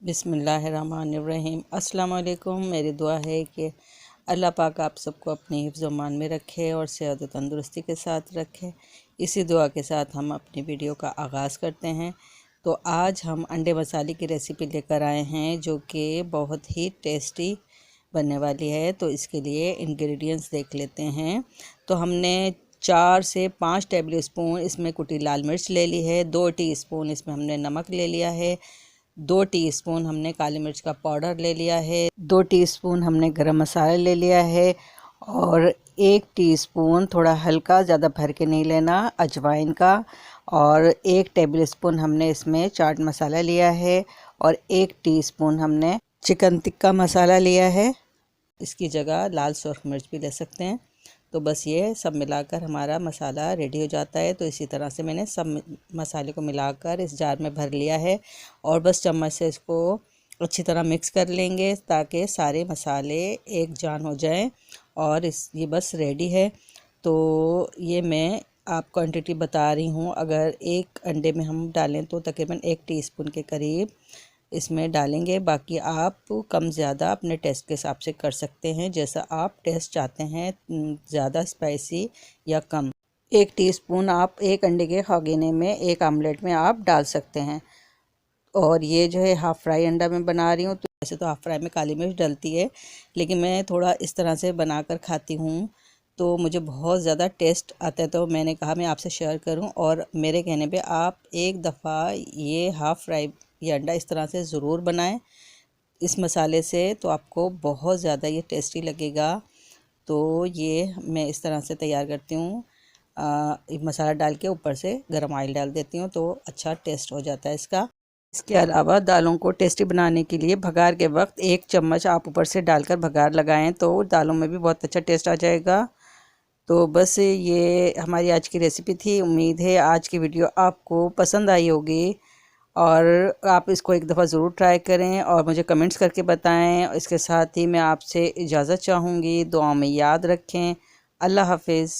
बिस्मिल्लाहिर्रहमानिर्रहीम। अस्सलाम वालेकुम। मेरी दुआ है कि अल्लाह पाक आप सबको अपने हिफ्ज़ व मान में रखे और सेहत व तंदुरुस्ती के साथ रखे। इसी दुआ के साथ हम अपनी वीडियो का आगाज़ करते हैं। तो आज हम अंडे मसाले की रेसिपी लेकर आए हैं जो कि बहुत ही टेस्टी बनने वाली है। तो इसके लिए इंग्रेडिएंट्स देख लेते हैं। तो हमने 4 से 5 टेबल स्पून इसमें कुटी लाल मिर्च ले ली है। 2 टीस्पून इसमें हमने नमक ले लिया है। 2 टीस्पून हमने काली मिर्च का पाउडर ले लिया है। 2 टीस्पून हमने गरम मसाला ले लिया है और 1 टीस्पून थोड़ा हल्का, ज़्यादा भर के नहीं लेना, अजवाइन का। और 1 टेबल स्पून हमने इसमें चाट मसाला लिया है और 1 टीस्पून हमने चिकन टिक्का मसाला लिया है। इसकी जगह लाल सुर्ख मिर्च भी ले सकते हैं। तो बस ये सब मिलाकर हमारा मसाला रेडी हो जाता है। तो इसी तरह से मैंने सब मसाले को मिलाकर इस जार में भर लिया है और बस चम्मच से इसको अच्छी तरह मिक्स कर लेंगे ताकि सारे मसाले एक जान हो जाएं। और ये बस रेडी है। तो ये मैं आप क्वांटिटी बता रही हूँ। अगर एक अंडे में हम डालें तो तकरीबन 1 टीस्पून के करीब इसमें डालेंगे। बाकी आप कम ज़्यादा अपने टेस्ट के हिसाब से कर सकते हैं, जैसा आप टेस्ट चाहते हैं, ज़्यादा स्पाइसी या कम। 1 टीस्पून आप एक अंडे के खागीने में, एक आमलेट में आप डाल सकते हैं। और ये जो है हाफ़ फ्राई अंडा मैं बना रही हूँ। तो वैसे तो हाफ़ फ्राई में काली मिर्च डलती है, लेकिन मैं थोड़ा इस तरह से बनाकर खाती हूँ तो मुझे बहुत ज़्यादा टेस्ट आता है। तो मैंने कहा मैं आपसे शेयर करूं। और मेरे कहने पे आप एक दफ़ा ये हाफ़ फ्राई ये अंडा इस तरह से ज़रूर बनाएं इस मसाले से, तो आपको बहुत ज़्यादा ये टेस्टी लगेगा। तो ये मैं इस तरह से तैयार करती हूँ। मसाला डाल के ऊपर से गरम ऑयल डाल देती हूँ तो अच्छा टेस्ट हो जाता है इसका। इसके अलावा दालों को टेस्टी बनाने के लिए भगार के वक्त 1 चम्मच आप ऊपर से डालकर भगार लगाएं तो दालों में भी बहुत अच्छा टेस्ट आ जाएगा। तो बस ये हमारी आज की रेसिपी थी। उम्मीद है आज की वीडियो आपको पसंद आई होगी और आप इसको एक दफ़ा ज़रूर ट्राई करें और मुझे कमेंट्स करके बताएं। इसके साथ ही मैं आपसे इजाज़त चाहूँगी। दुआ में याद रखें। अल्लाह हाफिज़।